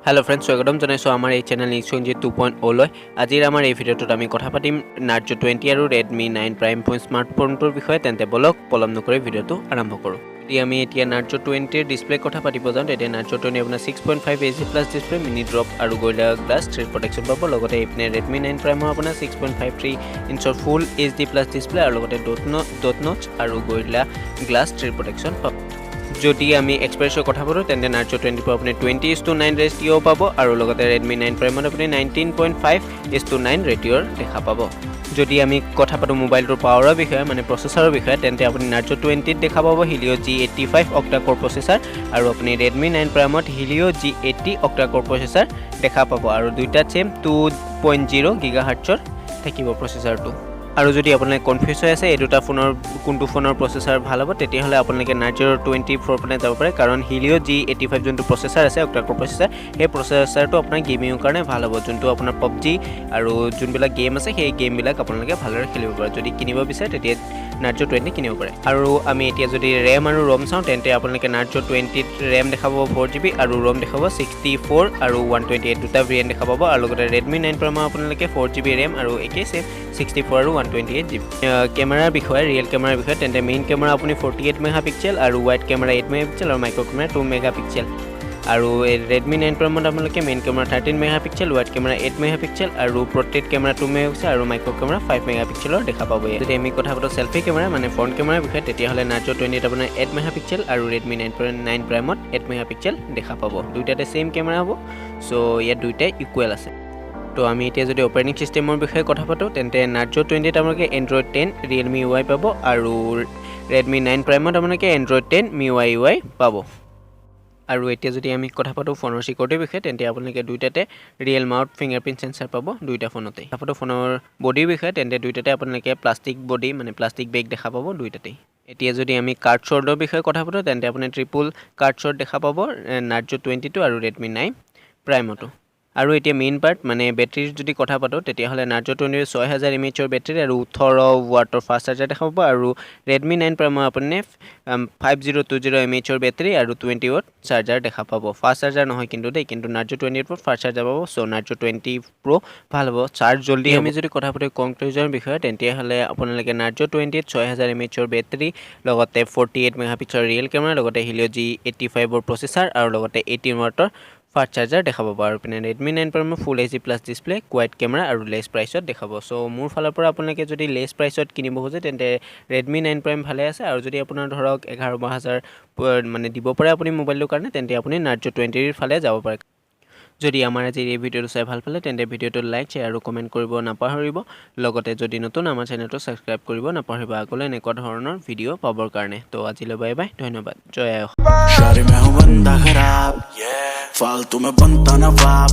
Hello friends, স্বাগতম জনাইছো আমাৰ এই চেনেল নিউজঞ্জি 2.0 লৈ আজিৰ আমাৰ এই ভিডিঅ'টোত আমি কথা পাতিম Narzo 20 আৰু Redmi 9 Prime ফোন স্মাৰ্টফোনটোৰ বিষয়ে তেন্তে বলক পলম নকৰি ভিডিঅ'টো আৰম্ভ কৰো যদি আমি এতিয়া Narzo 20 ৰ ডিসপ্লে কথা পাতিব যাওঁ তেতিয়া Narzo 20 আপোনাৰ 6.5 HD plus display mini drop আৰু Gorilla Glass 3 প্ৰটেকচন পাব লগতে ইপিনে Redmi 9 Prime আপোনাৰ 6.53 ইঞ্চৰ ফুল HD প্লাছ ডিসপ্লে আৰু লগতে ডট নচ আৰু Gorilla Glass 3 প্ৰটেকচন পাব যদি আমি এক্সপ্ৰেছৰ কথা পাতো তেন্তে Narzo 20 পৰা আপুনি 20:9 ৰেচিঅ পাব আৰু লগতে Redmi 9 Prime আপুনি 19.5:9 ৰেচিঅৰ দেখা পাব যদি আমি কথা পাতো মোবাইলটোৰ পাৱাৰৰ বিষয়ে মানে প্ৰচেছৰৰ বিষয়ে তেন্তে আপুনি Narzo 20 ত দেখা পাব Helio G85 অক্টা-কোৰ প্ৰচেছৰ আৰু আপুনি Redmi 9 Prime ত Helio G80 অক্টা-কোৰ প্ৰচেছৰ দেখা পাব আৰু দুইটা চেম 2.0 GHz থাকিব প্ৰচেছৰটো আৰু যদি আপুনি কনফিউজ হৈ আছে এই দুটা ফোনৰ কোনটো ফোনৰ প্ৰচেছৰ ভাল হ'ব তেতিয়া হলে আপোনালোকে Narzo 24 পনে যাব পাৰে কাৰণ Helio G85 যোনটো প্ৰচেছৰ আছে অক্টা-কোৰ প্ৰচেছৰ এই প্ৰচেছৰটো আপোনাৰ গেমিংৰ কাৰণে ভাল হ'ব যোনটো আপোনাৰ PUBG আৰু যোনবিলাক গেম আছে সেই গেমবিলাক আপোনালোকে ভালদৰে খেলিব পাৰে যদি কিনিব বিচাৰে তেতিয়া Narzo 20 কিনিব পাৰে আৰু আমি এতিয়া যদি RAM আৰু ROM চাওঁ তেন্তে আপোনালোকে Narzo 20 ত RAM দেখাব 4GB আৰু ROM দেখাব 64 আৰু 128 দুটা ভেৰিয়েন্ট দেখা পাব আৰু লগতে Redmi 9 Prime আপোনালোকে 4GB RAM আৰু একে সেম 64 আৰু 128GB কেমেৰাৰ বিষয়ে ৰিয়েল কেমেৰাৰ বিষয়ে তেন্তে মেইন কেমেৰা আপুনি 48 মেগাপিক্সেল আৰু ওয়াইড কেমেৰা 8 মেগাপিক্সেল আৰু মাইক্ৰো কেমেৰা 2 মেগাপিক্সেল আৰু Redmi 9 Prime আপোনালোকে main camera 13 megapixel wide camera 8 megapixel আৰু পোৰ্ট্ৰেইট কেমেৰা 2 মেগাপিক্সেল আৰু মাইক্ৰো কেমেৰা 5 মেগাপিক্সেলৰ দেখা পাব যদি আমি কথা পাতো সেলফি কেমেৰা মানে ফ্ৰন্ট কেমেৰাৰ বিষয়ে তেতিয়া হলে Narzo 20 আপোনাৰ 8 মেগাপিক্সেল আৰু Redmi 9 Prime 8 মেগাপিক্সেল দেখা পাব দুইটাতে সেম কেমেৰা হ'ব সো ইয়াত দুইটাই ইকুৱেল আছে তো আমি এতিয়া যদি অপাৰেটিং সিস্টেমৰ বিষয়ে কথা পাতো তেন্তে Narzo 20 ত আপোনালোকে Android 10 Realme UI পাব আৰু Redmi 9 Prime ত আপোনালোকে Android 10 MIUI UI পাব আৰু এতিয়া যদি আমি কথা পাতো ফোনৰ সিকিউৰিটিৰ বিষয়ে তেন্তে আপোনালোকে দুইটাতে ৰিয়েল মাউথ ফিংগাৰপ্ৰিন্ট সেন্সৰ পাব দুইটা ফোনতে আপুনি ফোনৰ বডিৰ বিষয়ে তেন্তে দুইটাতে আপোনালোকে প্লাষ্টিক বডি মানে প্লাষ্টিক বেগ দেখা পাব দুইটাতে এতিয়া যদি আমি কাৰ্ড শৰ্টৰ বিষয়ে কথা পাতো তেন্তে আপুনি ট্ৰিপল কাৰ্ড শৰ্ট দেখা পাব Narzo 20 আৰু Redmi 9 Prime টো আৰু এতিয়া মেইন পাৰ্ট মানে ব্যাটাৰীৰ যদি কথা পাতো তেতিয়া হলে Narzo 20 6000 mAh ৰ ব্যাটাৰী আৰু 18 ওয়াটৰ ফাষ্ট চাৰ্জাৰ দেখা পাব আৰু Redmi 9 Prime আপুনি 5020 mAh ৰ ব্যাটাৰী আৰু 20 ওয়াট চাৰ্জাৰ দেখা পাব ফাষ্ট চাৰ্জাৰ নহয় কিন্তু Narzo 20 ৰ ফাষ্ট চাৰ্জাৰ পাব সো Narzo 20 Pro ভাল হ'ব চাৰ্জ জলদি আমি যদি কথা পাতো কনক্লুজনৰ বিষয়ে তেন্তে হলে আপোনালোকে Narzo 20 ত 6000 mAh ৰ ব্যাটাৰী লগতে 48 মেগাপিক্সেলৰ ৰিয়েল কেমেৰা লগতে Helio G85 ৰ প্ৰচেছৰ আৰু লগতে 18 ওয়াটৰ ফাষ্ট চাৰ্জাৰ দেখা পাব আৰু পিনে Redmi 9 Prime ফুল HD plus display quiet camera আৰু লেছ প্ৰাইচত দেখাব সো মোৰ ফালৰ পৰা আপোনালোকে যদি লেছ প্ৰাইচত কিনিব খোজে তেন্তে Redmi 9 Prime ভালে আছে আৰু যদি আপোনাৰ ধৰক 11,000 মানে দিব পাৰে আপুনি মোবাইলৰ কাৰণে তেন্তে আপুনি Narzo 20 ৰ ফালে যাব পাৰে যদি আমাৰ আজি এই ভিডিঅটো চাই ভাল পালে তেন্তে ভিডিঅটো লাইক শেয়াৰ আৰু কমেন্ট কৰিব নাপাহৰিব লগতে যদি নতুন আমাৰ চেনেলটো সাবস্ক্ৰাইব কৰিব নাপাহৰিব আগলৈ এনেকুৱা ধৰণৰ ভিডিঅ পাবৰ কাৰণে তো আজিলৈ বাই বাই ধন্যবাদ জয় আই Shawty मैं हूँ बंदा खराब फालतू में बनता ना बाप